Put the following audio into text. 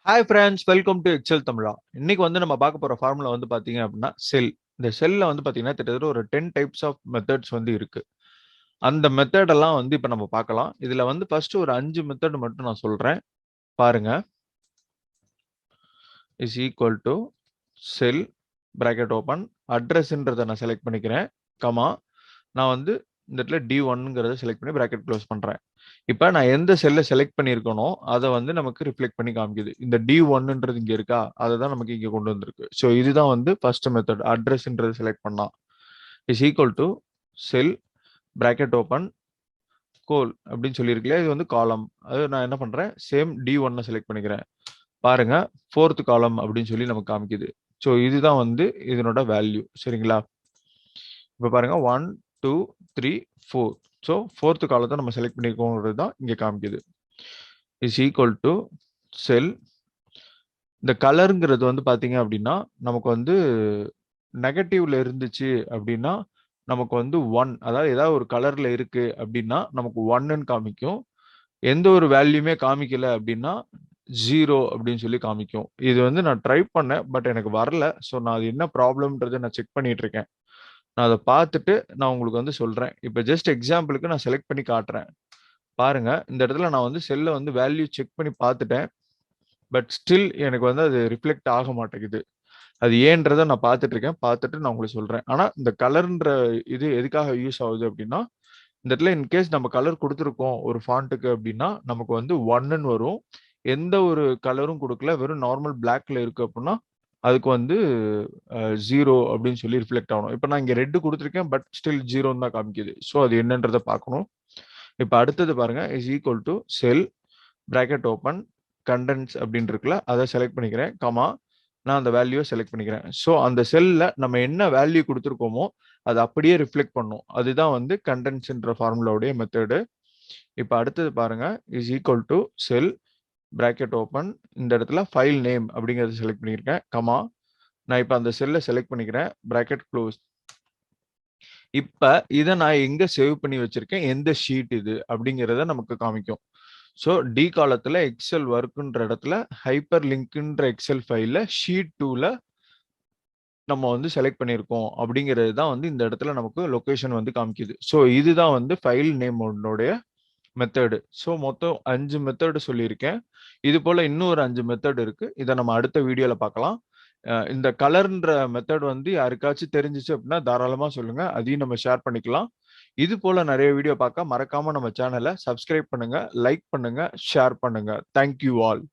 Hi friends, welcome to Excel Tamizha. இன்னைக்கு நம்ம பார்க்க போற ஃபார்முலா பாத்தீங்க அப்படின்னா செல். இந்த செல்ல பாத்தீங்கன்னா கிட்டத்தட்ட ஒரு 10 டைப்ஸ் ஆஃப் மெத்தட்ஸ் இருக்கு. அந்த மெத்தட் எல்லாம் இப்ப நம்ம பார்க்கலாம். இதுல ஃபர்ஸ்ட் ஒரு 5 மெத்தட் மட்டும் நான் சொல்றேன். பாருங்க. Is equal to cell bracket open அட்ரஸ்ன்றதை நான் செலக்ட் பண்ணிக்கிறேன். கமா நான் இந்த இடத்துல D1ங்கிறத செலக்ட் பண்ணி பிராக்கெட் க்ளோஸ் பண்றேன். இப்ப நான் எந்த செல்ல செலக்ட் பண்ணியிருக்கனோ அதை நமக்கு ரிஃப்ளெக்ட் பண்ணி காமிக்குது. இந்த D1ன்றது இங்க இருக்கா, அதை தான் நமக்கு இங்க கொண்டு வந்திருக்கு. ஸோ இதுதான் ஃபர்ஸ்ட் மெத்தட். அட்ரஸ்ன்றது செலக்ட் பண்ணா is equal to cell bracket open கோல் அப்படின்னு சொல்லியிருக்கல, இது காலம். அது நான் என்ன பண்றேன், சேம் D1 செலக்ட் பண்ணிக்கிறேன். பாருங்க, ஃபோர்த் காலம் அப்படின்னு சொல்லி நமக்கு காமிக்குது. ஸோ இதுதான் இதனோட வேல்யூ. சரிங்களா? இப்போ பாருங்க 1 2 3 4. ஸோ ஃபோர்த் காலத்தை நம்ம செலக்ட் பண்ணிருக்கோங்கிறது தான் இங்கே காமிக்குது. இஸ் ஈக்குவல் டு செல். இந்த கலருங்கிறது பார்த்தீங்க அப்படின்னா நமக்கு நெகட்டிவ்ல இருந்துச்சு அப்படின்னா நமக்கு 1, அதாவது ஏதாவது ஒரு கலர்ல இருக்கு அப்படின்னா நமக்கு 1ன்னு காமிக்கும். எந்த ஒரு வேல்யூமே காமிக்கல அப்படின்னா 0 அப்படின்னு சொல்லி காமிக்கும். இது நான் ட்ரை பண்ணேன், பட் எனக்கு வரல. ஸோ நான் அது என்ன ப்ராப்ளம்ன்றதை நான் செக் பண்ணிட்டு இருக்கேன். நான் அதை பார்த்துட்டு நான் உங்களுக்கு சொல்றேன். இப்போ ஜஸ்ட் எக்ஸாம்பிளுக்கு நான் செலக்ட் பண்ணி காட்டுறேன். பாருங்க, இந்த இடத்துல நான் செல்ல வேல்யூ செக் பண்ணி பார்த்துட்டேன். பட் ஸ்டில் எனக்கு அது ரிஃப்ளெக்ட் ஆக மாட்டேங்குது. அது ஏன்றதை நான் பார்த்துட்டு இருக்கேன். பார்த்துட்டு நான் உங்களுக்கு சொல்றேன். ஆனா இந்த கலர்ன்ற இது எதுக்காக யூஸ் ஆகுது அப்படின்னா, இந்த இடத்துல இன்கேஸ் நம்ம கலர் கொடுத்துருக்கோம் ஒரு ஃபாண்ட்டுக்கு அப்படின்னா நமக்கு 1ன்னு வரும். எந்த ஒரு கலரும் கொடுக்கல, வெறும் நார்மல் பிளாக்ல இருக்கு அப்படின்னா அதுக்கு 0 அப்படின்னு சொல்லி ரிஃப்ளெக்ட் ஆகணும். இப்போ நான் இங்க ரெட் கொடுத்துருக்கேன், பட் ஸ்டில் 0 தான் காமிக்குது. ஸோ அது என்னன்றதை பார்க்கணும். இப்போ அடுத்தது பாருங்க, is equal to cell bracket open condense அப்படின்னு இருக்குல்ல, அதை செலக்ட் பண்ணிக்கிறேன். கமா நான் அந்த வேல்யூவை செலக்ட் பண்ணிக்கிறேன். ஸோ அந்த செல்ல நம்ம என்ன வேல்யூ கொடுத்துருக்கோமோ அது அப்படியே ரிஃப்ளெக்ட் பண்ணும். அதுதான் கண்டென்ஸ்ன்ற ஃபார்முலாவுடைய மெத்தடு. இப்போ அடுத்தது பாருங்க, is equal to cell bracket open, இந்த இடத்துல ஃபைல் நேம் அப்படிங்கிறத செலக்ட் பண்ணியிருக்கேன். கமா நான் இப்போ அந்த செல்லை செலக்ட் பண்ணிக்கிறேன். Bracket close. இப்போ இதை நான் எங்க சேவ் பண்ணி வச்சிருக்கேன், எந்த ஷீட் இது அப்படிங்கிறத நமக்கு காமிக்கும். ஸோ டி காலத்தில் எக்ஸல் ஒர்க்குன்ற இடத்துல ஹைப்பர் லிங்க்ன்ற எக்ஸல் ஃபைலில் ஷீட் 2ல நம்ம செலக்ட் பண்ணியிருக்கோம் அப்படிங்கிறது தான் இந்த இடத்துல நமக்கு லொக்கேஷன் காமிக்குது. ஸோ இதுதான் ஃபைல் நேமோடைய மெத்தடு. ஸோ மொத்தம் 5 மெத்தடு சொல்லியிருக்கேன். இது போல இன்னும் ஒரு 5 மெத்தட் இருக்கு. இதை நம்ம அடுத்த வீடியோல பார்க்கலாம். இந்த கலர்ன்ற மெத்தட் யாருக்காச்சும் தெரிஞ்சிச்சு அப்படின்னா தாராளமா சொல்லுங்க. அதையும் நம்ம ஷேர் பண்ணிக்கலாம். இது போல நிறைய வீடியோ பார்க்க மறக்காம நம்ம சேனலை சப்ஸ்கிரைப் பண்ணுங்க, லைக் பண்ணுங்க, ஷேர் பண்ணுங்க. Thank you all.